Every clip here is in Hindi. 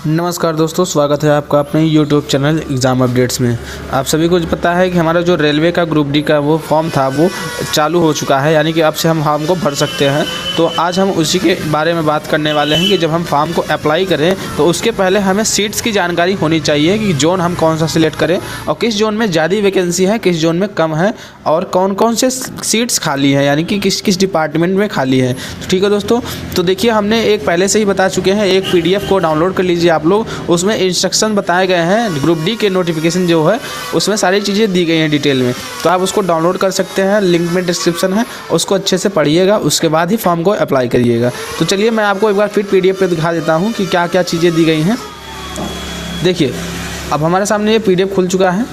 नमस्कार दोस्तों, स्वागत है आपका अपने YouTube चैनल एग्ज़ाम अपडेट्स में। आप सभी को पता है कि हमारा जो रेलवे का ग्रुप डी का वो फॉर्म था वो चालू हो चुका है, यानी कि अब से हम फॉर्म को भर सकते हैं। तो आज हम उसी के बारे में बात करने वाले हैं कि जब हम फॉर्म को अप्लाई करें तो उसके पहले हमें सीट्स की जानकारी होनी चाहिए कि जोन हम कौन सा सिलेक्ट करें और किस जोन में ज़्यादा वैकेंसी है, किस जोन में कम है और कौन कौन से सीट्स खाली हैं, यानी कि किस किस डिपार्टमेंट में खाली है। तो ठीक है दोस्तों, तो देखिए हमने एक पहले से ही बता चुके हैं, एक PDF को डाउनलोड कर लीजिए आप लोग। उसमें इंस्ट्रक्शन बताए गए हैं, ग्रुप डी के नोटिफिकेशन जो है उसमें सारी चीज़ें दी गई हैं डिटेल में, तो आप उसको डाउनलोड कर सकते हैं। लिंक में डिस्क्रिप्शन है, उसको अच्छे से पढ़िएगा, उसके बाद ही फॉर्म को अप्लाई करिएगा। तो चलिए मैं आपको एक बार फिर PDF पे दिखा देता हूँ कि क्या क्या चीज़ें दी गई हैं। देखिए अब हमारे सामने ये PDF खुल चुका है।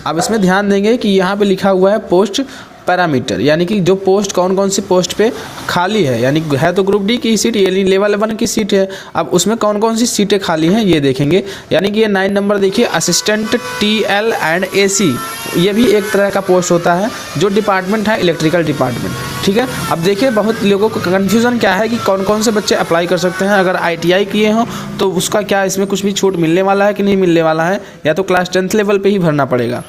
अब इसमें ध्यान देंगे कि यहाँ पे लिखा हुआ है पोस्ट पैरामीटर, यानी कि जो पोस्ट कौन कौन सी पोस्ट पे खाली है, यानी है तो ग्रुप डी की सीट, ये लेवल 1 की सीट है। अब उसमें कौन कौन सी सीटें खाली हैं ये देखेंगे, यानी कि ये 9 नंबर देखिए, असिस्टेंट TL एंड AC, ये भी एक तरह का पोस्ट होता है। जो डिपार्टमेंट है इलेक्ट्रिकल डिपार्टमेंट, ठीक है। अब देखिए बहुत लोगों को कन्फ्यूज़न क्या है कि कौन कौन से बच्चे अप्लाई कर सकते हैं। अगर ITI किए हों तो उसका क्या इसमें कुछ भी छूट मिलने वाला है कि नहीं मिलने वाला है, या तो क्लास 10th लेवल पर ही भरना पड़ेगा।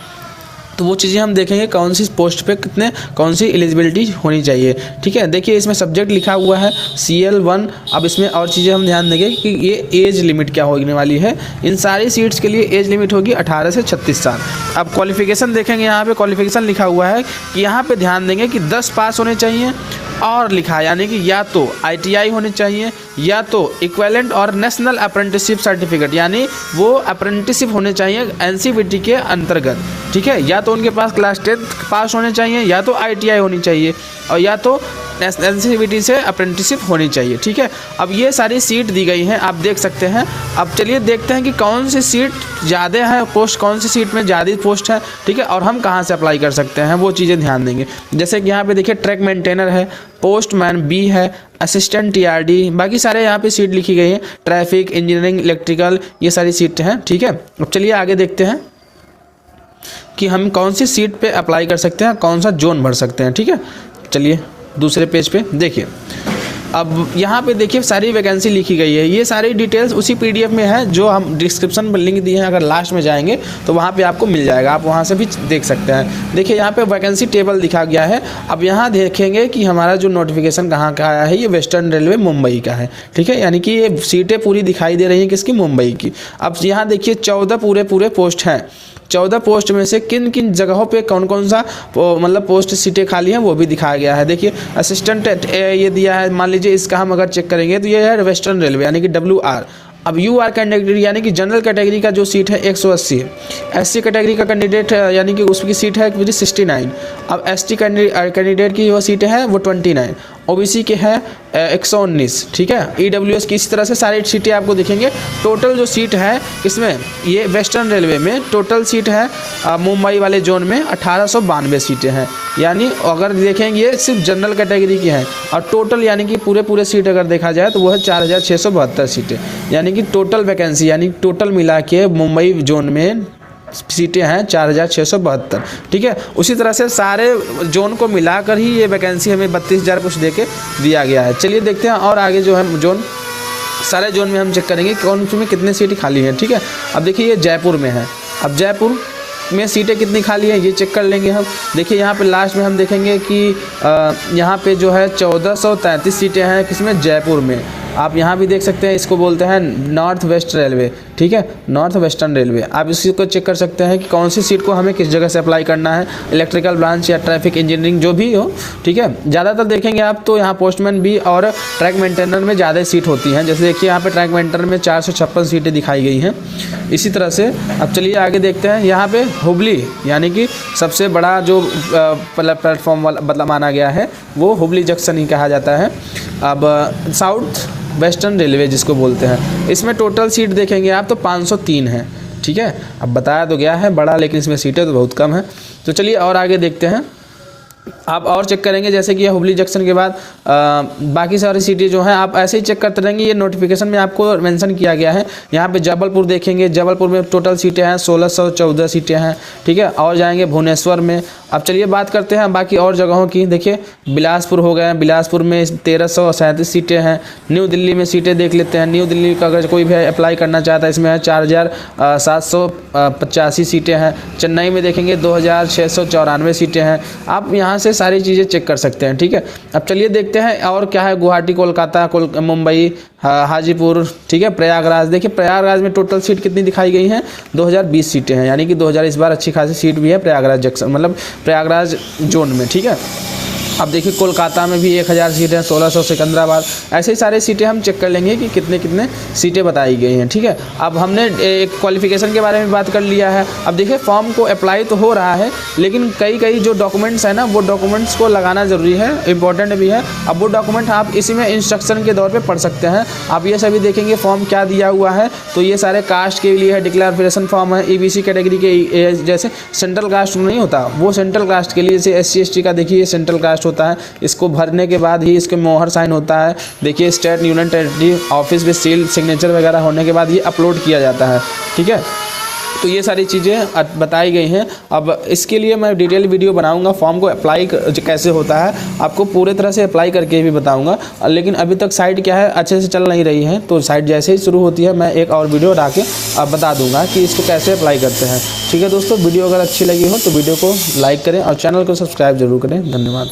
तो वो चीज़ें हम देखेंगे कौन सी पोस्ट पे कितने कौन सी एलिजिबिलिटी होनी चाहिए, ठीक है। देखिए इसमें सब्जेक्ट लिखा हुआ है CL1। अब इसमें और चीज़ें हम ध्यान देंगे कि ये एज लिमिट क्या होने वाली है। इन सारी सीट्स के लिए एज लिमिट होगी 18 से 36 साल। अब क्वालिफिकेशन देखेंगे, यहाँ पे क्वालिफिकेशन लिखा हुआ है कि यहाँ पे ध्यान देंगे कि 10 पास होने चाहिए और लिखा है, यानी कि या तो ITI होने चाहिए या तो इक्विवेलेंट और नेशनल अप्रेंटिसशिप सर्टिफिकेट, यानी वो अप्रेंटिसशिप होने चाहिए NCVT के अंतर्गत, ठीक है। या तो उनके पास क्लास 10th पास होने चाहिए, या तो ITI होनी चाहिए और या तो NCVT से अप्रेंटिसशिप होनी चाहिए, ठीक है। अब ये सारी सीट दी गई हैं, आप देख सकते हैं। अब चलिए देखते हैं कि कौन सी सीट ज़्यादा है, पोस्ट कौन सी सीट में ज़्यादा पोस्ट है, ठीक है, और हम कहाँ से अप्लाई कर सकते हैं वो चीज़ें ध्यान देंगे। जैसे कि यहाँ पे देखिए ट्रैक मेंटेनर है, पोस्टमैन B है, असिस्टेंट TRD, बाकी सारे यहाँ पे सीट लिखी गई हैं। ट्रैफिक, इंजीनियरिंग, इलेक्ट्रिकल, ये सारी सीटें हैं, ठीक है। अब चलिए आगे देखते हैं कि हम कौन सी सीट पे अप्लाई कर सकते हैं, कौन सा जोन भर सकते हैं, ठीक है। चलिए दूसरे पेज पे देखिए, अब यहाँ पे देखिए सारी वैकेंसी लिखी गई है। ये सारी डिटेल्स उसी PDF में है जो हम डिस्क्रिप्शन में लिंक दिए हैं, अगर लास्ट में जाएंगे तो वहाँ पे आपको मिल जाएगा, आप वहाँ से भी देख सकते हैं। देखिए यहाँ पे वैकेंसी टेबल दिखा गया है। अब यहाँ देखेंगे कि हमारा जो नोटिफिकेशन कहाँ का आया है, ये वेस्टर्न रेलवे मुंबई का है, ठीक है, यानी कि ये सीटें पूरी दिखाई दे रही हैं किसकी, मुंबई की। अब यहाँ देखिए 14 पूरे पोस्ट हैं। 14 पोस्ट में से किन किन जगहों पे कौन कौन सा मतलब पोस्ट सीटें खाली हैं वो भी दिखाया गया है। देखिए असिस्टेंट ये दिया है, मान लीजिए इसका हम अगर चेक करेंगे तो ये है वेस्टर्न रेलवे, यानी कि WR। अब UR कैटेगरी यानी कि जनरल कैटेगरी का जो सीट है 180 है। SC कैटेगरी का कैंडिडेट है, यानी कि उसकी सीट है 69। अब ST कैंडिडेट की वो सीटें हैं वो 29। OBC के है 119, ठीक है। EWS की इसी तरह से सारी सीटें आपको दिखेंगे। टोटल जो सीट है इसमें, ये वेस्टर्न रेलवे में टोटल सीट है मुंबई वाले जोन में 1892 सीटें हैं, यानी अगर देखेंगे ये सिर्फ जनरल कैटेगरी की हैं। और टोटल यानी कि पूरे सीट अगर देखा जाए तो वो है 4672 सीटें, यानी कि टोटल वैकेंसी, यानी टोटल मिला के मुंबई जोन में सीटें हैं 4672, ठीक है। उसी तरह से सारे जोन को मिलाकर ही ये वैकेंसी हमें 32,000 कुछ दे के दिया गया है। चलिए देखते हैं और आगे जो है जोन, सारे जोन में हम चेक करेंगे कौन सी में कितने सीटें खाली हैं, ठीक है। अब देखिए ये जयपुर में है। अब जयपुर में सीटें कितनी खाली हैं ये चेक कर लेंगे हम। देखिए यहाँ पे लास्ट में हम देखेंगे कि यहाँ पे जो है 1433 सीटें हैं किसमें, जयपुर में। आप यहाँ भी देख सकते हैं, इसको बोलते हैं नॉर्थ वेस्ट रेलवे, ठीक है, नॉर्थ वेस्टर्न रेलवे। आप इसी को चेक कर सकते हैं कि कौन सी सीट को हमें किस जगह से अप्लाई करना है, इलेक्ट्रिकल ब्रांच या ट्रैफिक इंजीनियरिंग जो भी हो, ठीक है। ज़्यादातर देखेंगे आप तो यहाँ पोस्टमैन B और ट्रैक मेंटेनर में ज़्यादा सीट होती हैं। जैसे देखिए यहाँ पे ट्रैक मेंटेनर में 456 सीटें दिखाई गई हैं। इसी तरह से अब चलिए आगे देखते हैं। यहाँ पे हुबली, यानी कि सबसे बड़ा जो प्लेटफॉर्म मतलब माना गया है वो हुबली जंक्शन ही कहा जाता है। अब साउथ वेस्टर्न रेलवे जिसको बोलते हैं, इसमें टोटल सीट देखेंगे आप तो 503 है, ठीक है। अब बताया तो गया है बड़ा, लेकिन इसमें सीटें तो बहुत कम है। तो चलिए और आगे देखते हैं। आप और चेक करेंगे, जैसे कि हुबली जंक्शन के बाद बाकी सारी सिटी जो हैं आप ऐसे ही चेक करते रहेंगे। ये नोटिफिकेशन में आपको मेंशन किया गया है। यहाँ पे जबलपुर देखेंगे, जबलपुर में टोटल सीटें हैं 1614 सीटें हैं, ठीक है। और जाएंगे भुवनेश्वर में। अब चलिए बात करते हैं बाकी और जगहों की। देखिए बिलासपुर हो गया, बिलासपुर में 1337 सीटें हैं। न्यू दिल्ली में सीटें देख लेते हैं। न्यू दिल्ली का अगर कोई भी अप्लाई करना चाहता है, इसमें है 4785 सीटें हैं। चेन्नई में देखेंगे 2694 सीटें हैं। आप यहाँ से सारी चीज़ें चेक कर सकते हैं, ठीक है। अब चलिए देखते हैं और क्या है। गुवाहाटी, कोलकाता, मुंबई, हाजीपुर, ठीक है। प्रयागराज, देखिए प्रयागराज में टोटल सीट कितनी दिखाई गई हैं, 2020 सीटें हैं, यानी कि 2000 इस बार अच्छी खासी सीट भी है प्रयागराज जंक्शन, मतलब प्रयागराज जोन में, ठीक है। अब देखिए कोलकाता में भी 1000 सीटें हैं, 1600 सिकंदराबाद, ऐसे ही सारे सीटें हम चेक कर लेंगे कि कितने कितने सीटें बताई गई हैं, ठीक है। अब हमने एक क्वालिफिकेशन के बारे में बात कर लिया है। अब देखिए फॉर्म को अप्लाई तो हो रहा है, लेकिन कई जो डॉक्यूमेंट्स हैं ना, वो डॉक्यूमेंट्स को लगाना ज़रूरी है, इंपॉर्टेंट भी है। अब वो डॉक्यूमेंट आप इसी में इंस्ट्रक्शन के दौर पर पढ़ सकते हैं। आप ये सभी देखेंगे फॉर्म क्या दिया हुआ है, तो ये सारे कास्ट के लिए है, डिक्लेरेशन फॉर्म है। EBC कैटेगरी के जैसे सेंट्रल कास्ट नहीं होता, वो सेंट्रल कास्ट के लिए, जैसे SC ST का देखिए सेंट्रल कास्ट होता है। इसको भरने के बाद ही इसके मोहर साइन होता है। देखिए स्टेट यूनियन टेरिटरी ऑफिस में सील सिग्नेचर वगैरह होने के बाद ये अपलोड किया जाता है, ठीक है। तो ये सारी चीज़ें बताई गई हैं। अब इसके लिए मैं डिटेल वीडियो बनाऊंगा, फॉर्म को अप्लाई कैसे होता है आपको पूरे तरह से अप्लाई करके भी बताऊंगा। लेकिन अभी तक साइट क्या है अच्छे से चल नहीं रही है, तो साइट जैसे ही शुरू होती है मैं एक और वीडियो ला के बता दूंगा कि इसको कैसे अप्लाई करते हैं, ठीक है। दोस्तों वीडियो अगर अच्छी लगी हो तो वीडियो को लाइक करें और चैनल को सब्सक्राइब जरूर करें। धन्यवाद।